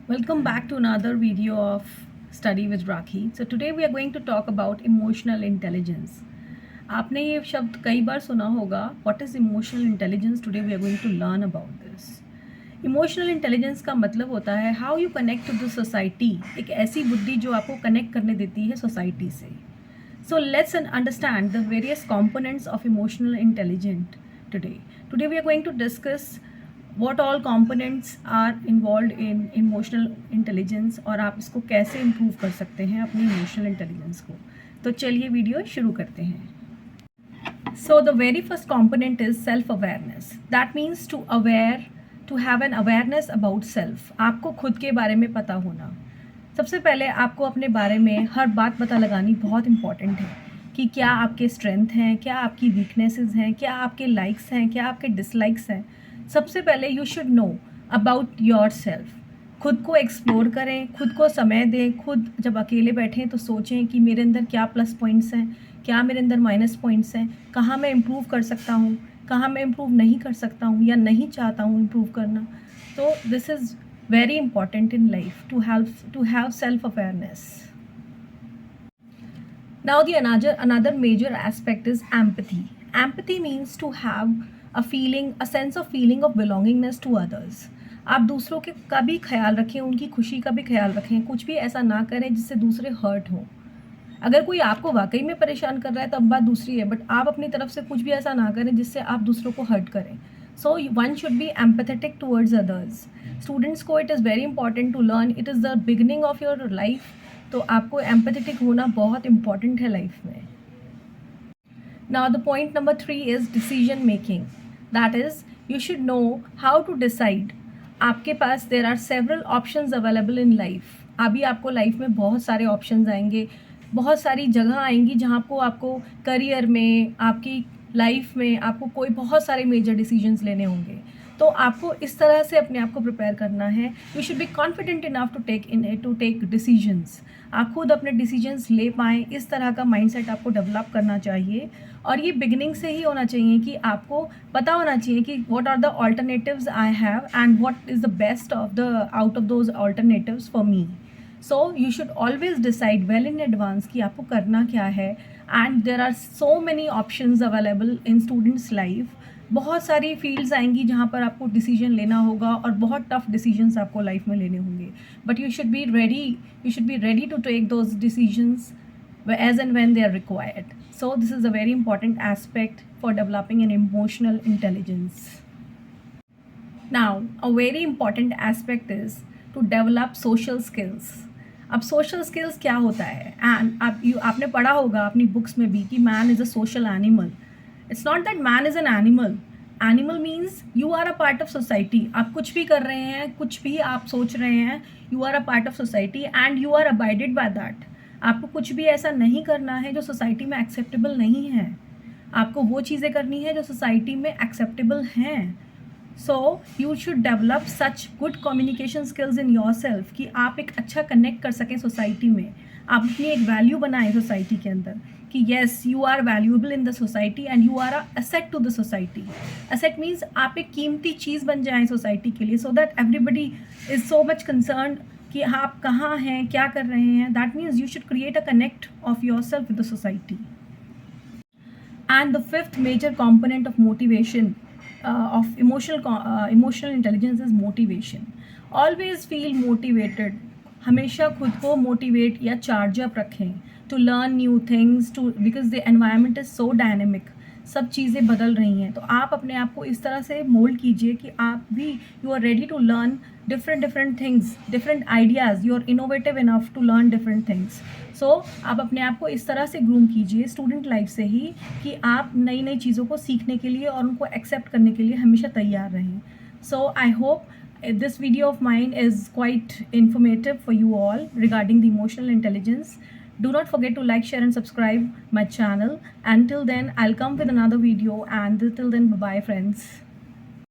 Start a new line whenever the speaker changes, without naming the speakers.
Welcome back to another video of Study with Rakhi. So today we are going to talk about emotional intelligence. आपने ये शब्द कई बार सुना होगा. What is emotional intelligence? Today we are going to learn about this. Emotional intelligence का मतलब होता है how you connect to the society. एक ऐसी बुद्धि जो आपको कनेक्ट करने देती है सोसाइटी से. So let's understand the various components of emotional intelligence today. Today we are going to discuss what all components are involved in emotional intelligence और आप इसको कैसे improve कर सकते हैं अपनी emotional intelligence को. तो चलिए वीडियो शुरू करते हैं. So the very first component is self-awareness. That means to have an awareness about self. आपको खुद के बारे में पता होना. सबसे पहले आपको अपने बारे में हर बात पता लगानी बहुत इम्पॉर्टेंट है कि क्या आपके स्ट्रेंथ हैं, क्या आपकी वीकनेसेस हैं, क्या आपके लाइक्स हैं, क्या आपके डिसलाइक्स हैं. सबसे पहले you should know about your self. खुद को एक्सप्लोर करें, खुद को समय दें. खुद जब अकेले बैठें तो सोचें कि मेरे अंदर क्या प्लस पॉइंट्स हैं, क्या मेरे अंदर माइनस पॉइंट्स हैं, कहाँ मैं इम्प्रूव कर सकता हूँ, कहाँ मैं इम्प्रूव नहीं कर सकता हूँ या नहीं चाहता हूँ इम्प्रूव करना. तो this is very important in life to have self awareness. Now the another major aspect is empathy. Empathy means to have a sense of feeling of belongingness to others. आप दूसरों के का भी ख्याल रखें, उनकी खुशी का भी ख्याल रखें. कुछ भी ऐसा ना करें जिससे दूसरे हर्ट हो. अगर कोई आपको वाकई में परेशान कर रहा है तो अब बात दूसरी है, बट आप अपनी तरफ से कुछ भी ऐसा ना करें जिससे आप दूसरों को हर्ट करें. So one should be empathetic towards others. Students को it is very important to learn. It is the beginning of your life. तो आपको empathetic होना बहुत important है life में. Now the point number 3 is decision making. That is, you should know how to decide. आपके पास there are several options available in life. अभी आपको life में बहुत सारे options आएंगे, बहुत सारी जगह आएंगी जहाँ आपको करियर में, आपकी लाइफ में आपको कोई बहुत सारे मेजर डिसीजंस लेने होंगे. तो आपको इस तरह से अपने आप को प्रिपेयर करना है. You should be confident enough to take decisions. आप खुद अपने डिसीजंस ले पाएँ, इस तरह का माइंडसेट आपको डेवलप करना चाहिए. और ये बिगिनिंग से ही होना चाहिए कि आपको पता होना चाहिए कि what are the alternatives I have and what is the best of the out of those alternatives for me. So you should always decide well in advance कि आपको करना क्या है. And there are so many options available in students life. बहुत सारी fields आएंगी जहाँ पर आपको डिसीजन लेना होगा और बहुत टफ डिसीजंस आपको लाइफ में लेने होंगे. But you should be ready to take those decisions as and when they are required. So this is a very important aspect for developing an emotional intelligence. Now a very important aspect is to develop social skills. अब social skills क्या होता है, and आपने पढ़ा होगा अपनी books में भी कि man is a social animal. It's not that man is an animal. Animal means you are a part of society. आप कुछ भी कर रहे हैं, कुछ भी आप सोच रहे हैं, you are a part of society and you are abided by that. आपको कुछ भी ऐसा नहीं करना है जो सोसाइटी में एक्सेप्टेबल नहीं है. आपको वो चीज़ें करनी है जो सोसाइटी में एक्सेप्टेबल हैं. सो you should develop such good communication skills in your self कि आप एक अच्छा कनेक्ट कर सकें सोसाइटी में. आप अपनी एक वैल्यू बनाएं सोसाइटी के अंदर कि yes you are valuable in the society and you are a asset to the society. Asset means आप एक कीमती चीज़ बन जाएं सोसाइटी के लिए, so that everybody is so much concern कि आप कहाँ हैं, क्या कर रहे हैं. That means you should create a connect of your self with the society. And the fifth major component of motivation of emotional intelligence is motivation. Always feel motivated. हमेशा खुद को मोटिवेट या चार्ज अप रखें to learn new things because the environment is so dynamic. सब चीज़ें बदल रही हैं, तो आप अपने आप को इस तरह से मोल्ड कीजिए कि आप भी you are ready to learn different things, different ideas. You are innovative enough to learn different things. So आप अपने आप को इस तरह से ग्रूम कीजिए स्टूडेंट लाइफ से ही कि आप नई नई चीज़ों को सीखने के लिए और उनको एक्सेप्ट करने के लिए हमेशा तैयार रहें. So I hope this video of mine is quite informative for you all regarding the emotional intelligence. Do not forget to like, share and subscribe my channel. Until then, I'll come with another video, and till then, bye bye friends.